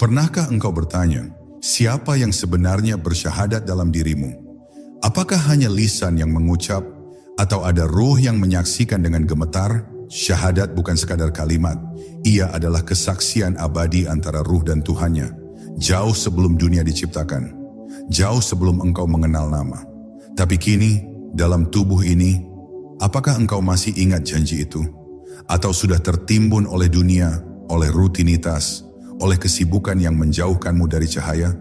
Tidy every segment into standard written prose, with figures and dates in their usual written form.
Pernahkah engkau bertanya, siapa yang sebenarnya bersyahadat dalam dirimu? Apakah hanya lisan yang mengucap, atau ada ruh yang menyaksikan dengan gemetar? Syahadat bukan sekadar kalimat, ia adalah kesaksian abadi antara ruh dan Tuhannya, jauh sebelum dunia diciptakan, jauh sebelum engkau mengenal nama. Tapi kini, dalam tubuh ini, apakah engkau masih ingat janji itu? Atau sudah tertimbun oleh dunia, oleh rutinitas, oleh kesibukan yang menjauhkanmu dari cahaya?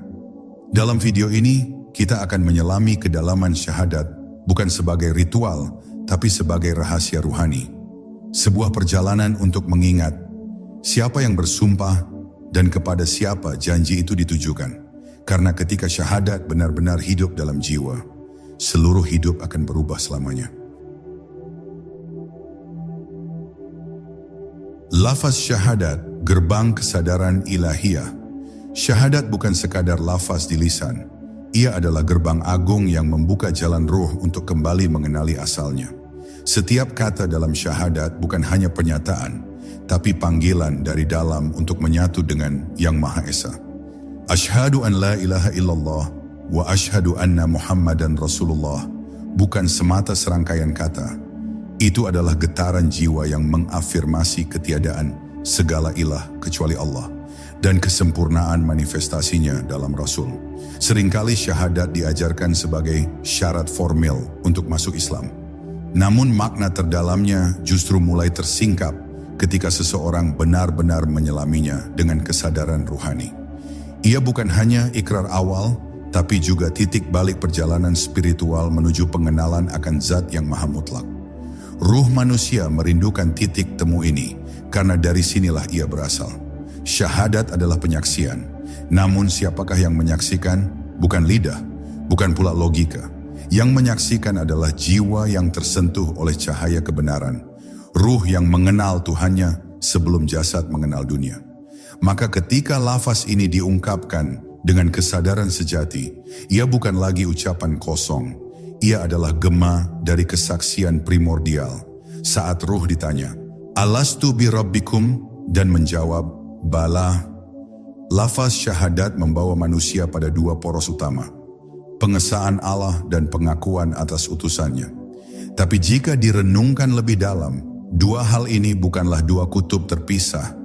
Dalam video ini, kita akan menyelami kedalaman syahadat, bukan sebagai ritual, tapi sebagai rahasia ruhani. Sebuah perjalanan untuk mengingat siapa yang bersumpah dan kepada siapa janji itu ditujukan. Karena ketika syahadat benar-benar hidup dalam jiwa, seluruh hidup akan berubah selamanya. Lafaz syahadat, gerbang kesadaran ilahiyah. Syahadat bukan sekadar lafaz di lisan. Ia adalah gerbang agung yang membuka jalan ruh untuk kembali mengenali asalnya. Setiap kata dalam syahadat bukan hanya pernyataan, tapi panggilan dari dalam untuk menyatu dengan Yang Maha Esa. Asyhadu an la ilaha illallah wa asyhadu anna Muhammadan Rasulullah bukan semata serangkaian kata. Itu adalah getaran jiwa yang mengafirmasi ketiadaan segala ilah kecuali Allah dan kesempurnaan manifestasinya dalam Rasul. Seringkali syahadat diajarkan sebagai syarat formil untuk masuk Islam. Namun makna terdalamnya justru mulai tersingkap ketika seseorang benar-benar menyelaminya dengan kesadaran ruhani. Ia bukan hanya ikrar awal, tapi juga titik balik perjalanan spiritual menuju pengenalan akan Zat yang Maha Mutlak. Ruh manusia merindukan titik temu ini, karena dari sinilah ia berasal. Syahadat adalah penyaksian, namun siapakah yang menyaksikan? Bukan lidah, bukan pula logika. Yang menyaksikan adalah jiwa yang tersentuh oleh cahaya kebenaran, ruh yang mengenal Tuhannya sebelum jasad mengenal dunia. Maka ketika lafaz ini diungkapkan dengan kesadaran sejati, ia bukan lagi ucapan kosong. Ia adalah gema dari kesaksian primordial. Saat ruh ditanya, "Alastu bi rabbikum?" dan menjawab, "Bala." Lafaz syahadat membawa manusia pada dua poros utama, pengesaan Allah dan pengakuan atas utusannya. Tapi jika direnungkan lebih dalam, dua hal ini bukanlah dua kutub terpisah,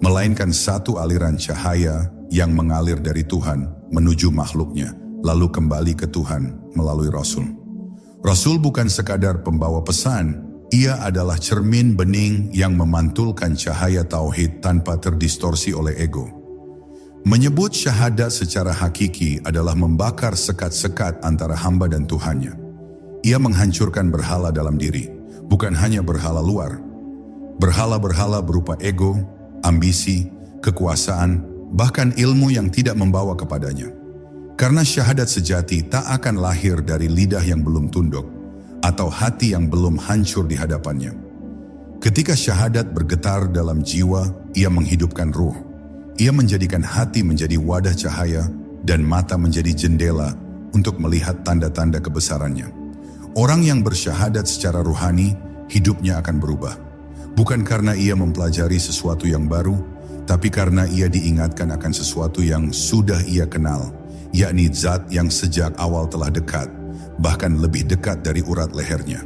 melainkan satu aliran cahaya yang mengalir dari Tuhan menuju makhluknya, lalu kembali ke Tuhan melalui Rasul. Rasul bukan sekadar pembawa pesan, ia adalah cermin bening yang memantulkan cahaya tauhid tanpa terdistorsi oleh ego. Menyebut syahadat secara hakiki adalah membakar sekat-sekat antara hamba dan Tuhannya. Ia menghancurkan berhala dalam diri, bukan hanya berhala luar. Berhala-berhala berupa ego, ambisi, kekuasaan, bahkan ilmu yang tidak membawa kepadanya. Karena syahadat sejati tak akan lahir dari lidah yang belum tunduk atau hati yang belum hancur di hadapannya. Ketika syahadat bergetar dalam jiwa, ia menghidupkan ruh. Ia menjadikan hati menjadi wadah cahaya dan mata menjadi jendela untuk melihat tanda-tanda kebesarannya. Orang yang bersyahadat secara ruhani, hidupnya akan berubah. Bukan karena ia mempelajari sesuatu yang baru, tapi karena ia diingatkan akan sesuatu yang sudah ia kenal, yakni Zat yang sejak awal telah dekat, bahkan lebih dekat dari urat lehernya.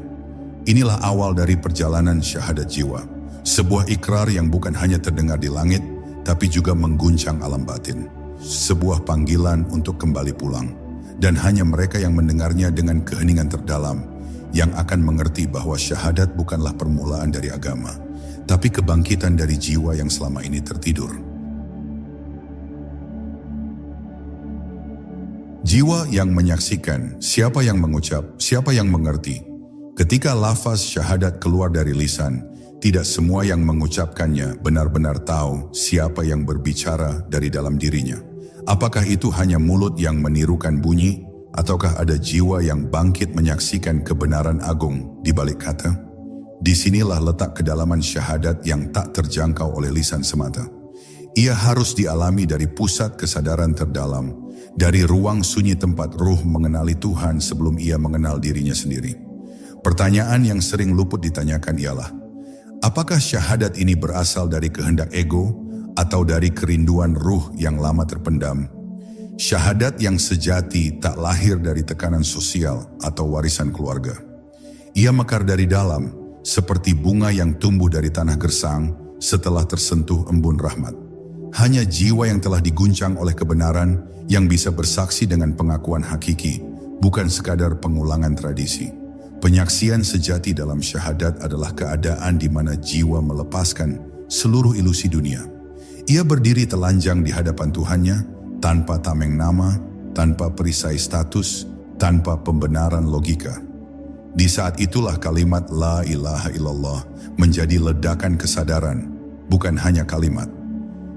Inilah awal dari perjalanan syahadat jiwa, sebuah ikrar yang bukan hanya terdengar di langit, tapi juga mengguncang alam batin. Sebuah panggilan untuk kembali pulang, dan hanya mereka yang mendengarnya dengan keheningan terdalam, yang akan mengerti bahwa syahadat bukanlah permulaan dari agama, tapi kebangkitan dari jiwa yang selama ini tertidur. Jiwa yang menyaksikan, siapa yang mengucap, siapa yang mengerti. Ketika lafaz syahadat keluar dari lisan, tidak semua yang mengucapkannya benar-benar tahu siapa yang berbicara dari dalam dirinya. Apakah itu hanya mulut yang menirukan bunyi, ataukah ada jiwa yang bangkit menyaksikan kebenaran agung di balik kata? Disinilah letak kedalaman syahadat yang tak terjangkau oleh lisan semata. Ia harus dialami dari pusat kesadaran terdalam, dari ruang sunyi tempat ruh mengenali Tuhan sebelum ia mengenal dirinya sendiri. Pertanyaan yang sering luput ditanyakan ialah, apakah syahadat ini berasal dari kehendak ego atau dari kerinduan ruh yang lama terpendam. Syahadat yang sejati tak lahir dari tekanan sosial atau warisan keluarga. Ia mekar dari dalam, seperti bunga yang tumbuh dari tanah gersang setelah tersentuh embun rahmat. Hanya jiwa yang telah diguncang oleh kebenaran yang bisa bersaksi dengan pengakuan hakiki, bukan sekadar pengulangan tradisi. Penyaksian sejati dalam syahadat adalah keadaan di mana jiwa melepaskan seluruh ilusi dunia. Ia berdiri telanjang di hadapan Tuhannya, tanpa tameng nama, tanpa perisai status, tanpa pembenaran logika. Di saat itulah kalimat La ilaha illallah menjadi ledakan kesadaran, bukan hanya kalimat.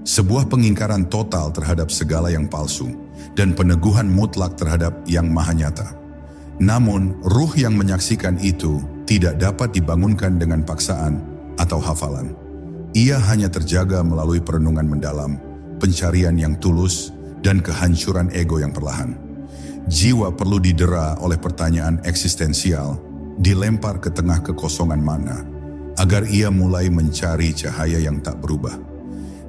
Sebuah pengingkaran total terhadap segala yang palsu dan peneguhan mutlak terhadap yang maha nyata. Namun, ruh yang menyaksikan itu tidak dapat dibangunkan dengan paksaan atau hafalan. Ia hanya terjaga melalui perenungan mendalam, pencarian yang tulus, dan kehancuran ego yang perlahan. Jiwa perlu didera oleh pertanyaan eksistensial, dilempar ke tengah kekosongan mana, agar ia mulai mencari cahaya yang tak berubah.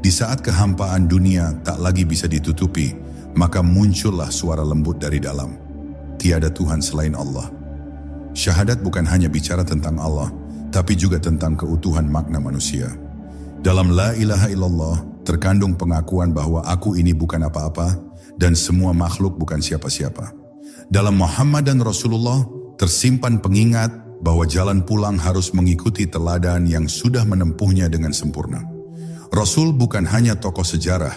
Di saat kehampaan dunia tak lagi bisa ditutupi, maka muncullah suara lembut dari dalam. Tiada Tuhan selain Allah. Syahadat bukan hanya bicara tentang Allah, tapi juga tentang keutuhan makna manusia. Dalam La ilaha illallah terkandung pengakuan bahwa aku ini bukan apa-apa dan semua makhluk bukan siapa-siapa. Dalam Muhammad dan Rasulullah tersimpan pengingat bahwa jalan pulang harus mengikuti teladan yang sudah menempuhnya dengan sempurna. Rasul bukan hanya tokoh sejarah,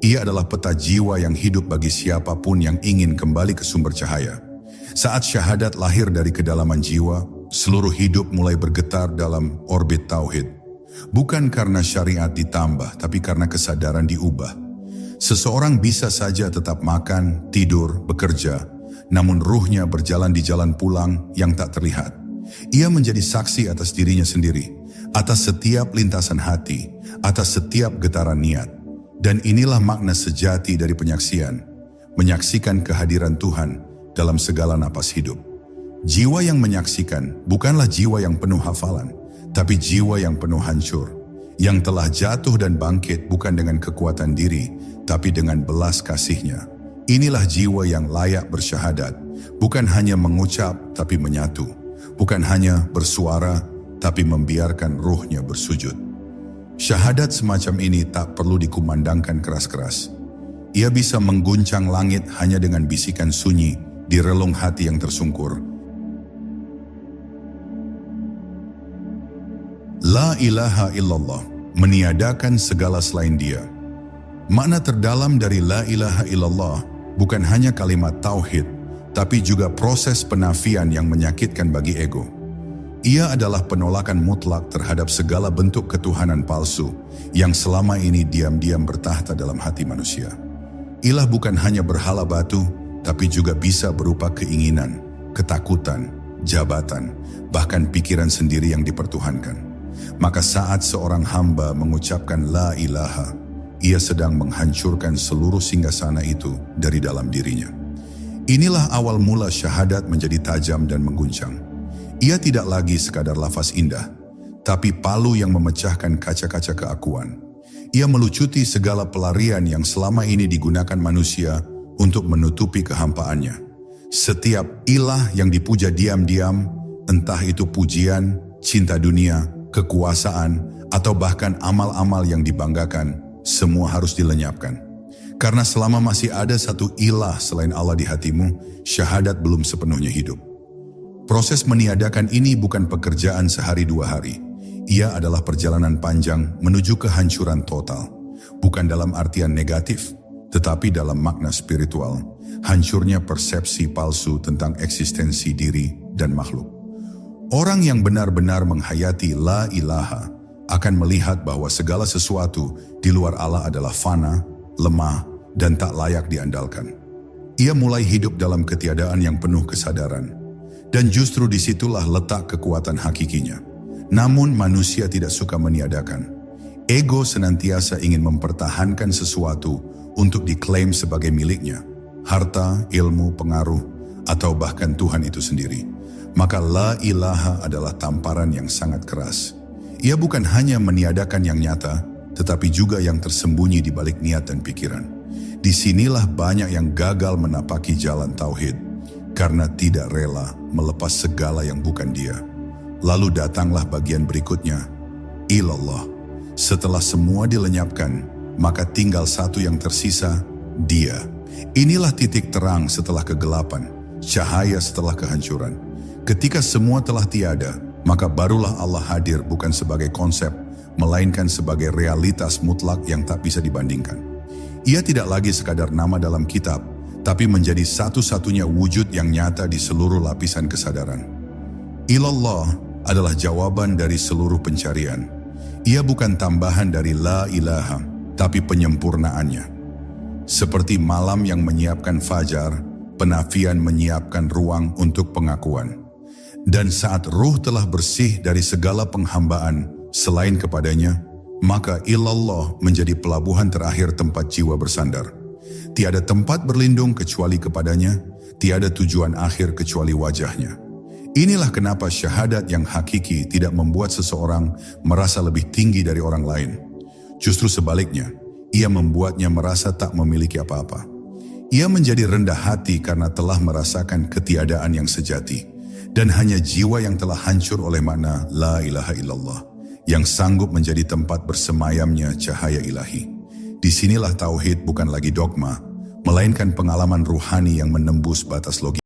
ia adalah peta jiwa yang hidup bagi siapapun yang ingin kembali ke sumber cahaya. Saat syahadat lahir dari kedalaman jiwa, seluruh hidup mulai bergetar dalam orbit tauhid. Bukan karena syariat ditambah, tapi karena kesadaran diubah. Seseorang bisa saja tetap makan, tidur, bekerja, namun ruhnya berjalan di jalan pulang yang tak terlihat. Ia menjadi saksi atas dirinya sendiri, atas setiap lintasan hati, atas setiap getaran niat. Dan inilah makna sejati dari penyaksian, menyaksikan kehadiran Tuhan dalam segala napas hidup. Jiwa yang menyaksikan bukanlah jiwa yang penuh hafalan, tapi jiwa yang penuh hancur, yang telah jatuh dan bangkit bukan dengan kekuatan diri, tapi dengan belas kasihnya. Inilah jiwa yang layak bersyahadat, bukan hanya mengucap tapi menyatu, bukan hanya bersuara tapi membiarkan ruhnya bersujud. Syahadat semacam ini tak perlu dikumandangkan keras-keras. Ia bisa mengguncang langit hanya dengan bisikan sunyi di relung hati yang tersungkur. La ilaha illallah, meniadakan segala selain Dia. Makna terdalam dari La ilaha illallah bukan hanya kalimat tauhid, tapi juga proses penafian yang menyakitkan bagi ego. Ia adalah penolakan mutlak terhadap segala bentuk ketuhanan palsu yang selama ini diam-diam bertahta dalam hati manusia. Ilah bukan hanya berhala batu, tapi juga bisa berupa keinginan, ketakutan, jabatan, bahkan pikiran sendiri yang dipertuhankan. Maka saat seorang hamba mengucapkan La ilaha, ia sedang menghancurkan seluruh singgasana itu dari dalam dirinya. Inilah awal mula syahadat menjadi tajam dan mengguncang. Ia tidak lagi sekadar lafaz indah, tapi palu yang memecahkan kaca-kaca keakuan. Ia melucuti segala pelarian yang selama ini digunakan manusia untuk menutupi kehampaannya. Setiap ilah yang dipuja diam-diam, entah itu pujian, cinta dunia, kekuasaan, atau bahkan amal-amal yang dibanggakan, semua harus dilenyapkan. Karena selama masih ada satu ilah selain Allah di hatimu, syahadat belum sepenuhnya hidup. Proses meniadakan ini bukan pekerjaan sehari dua hari. Ia adalah perjalanan panjang menuju kehancuran total. Bukan dalam artian negatif, tetapi dalam makna spiritual. Hancurnya persepsi palsu tentang eksistensi diri dan makhluk. Orang yang benar-benar menghayati La ilaha akan melihat bahwa segala sesuatu di luar Allah adalah fana, lemah, dan tak layak diandalkan. Ia mulai hidup dalam ketiadaan yang penuh kesadaran. Dan justru disitulah letak kekuatan hakikinya. Namun manusia tidak suka meniadakan. Ego senantiasa ingin mempertahankan sesuatu untuk diklaim sebagai miliknya. Harta, ilmu, pengaruh, atau bahkan Tuhan itu sendiri. Maka La ilaha adalah tamparan yang sangat keras. Ia bukan hanya meniadakan yang nyata, tetapi juga yang tersembunyi di balik niat dan pikiran. Disinilah banyak yang gagal menapaki jalan tauhid karena tidak rela melepas segala yang bukan dia. Lalu datanglah bagian berikutnya, ilallah. Setelah semua dilenyapkan, maka tinggal satu yang tersisa, dia. Inilah titik terang setelah kegelapan, cahaya setelah kehancuran. Ketika semua telah tiada, maka barulah Allah hadir bukan sebagai konsep, melainkan sebagai realitas mutlak yang tak bisa dibandingkan. Ia tidak lagi sekadar nama dalam kitab, tapi menjadi satu-satunya wujud yang nyata di seluruh lapisan kesadaran. Ilallah adalah jawaban dari seluruh pencarian. Ia bukan tambahan dari la ilaha, tapi penyempurnaannya. Seperti malam yang menyiapkan fajar, penafian menyiapkan ruang untuk pengakuan. Dan saat ruh telah bersih dari segala penghambaan selain kepadanya, maka ilallah menjadi pelabuhan terakhir tempat jiwa bersandar. Tiada tempat berlindung kecuali kepadanya, tiada tujuan akhir kecuali wajahnya. Inilah kenapa syahadat yang hakiki tidak membuat seseorang merasa lebih tinggi dari orang lain. Justru sebaliknya, ia membuatnya merasa tak memiliki apa-apa. Ia menjadi rendah hati karena telah merasakan ketiadaan yang sejati. Dan hanya jiwa yang telah hancur oleh makna la ilaha illallah yang sanggup menjadi tempat bersemayamnya cahaya ilahi. Disinilah tauhid bukan lagi dogma, melainkan pengalaman ruhani yang menembus batas logika.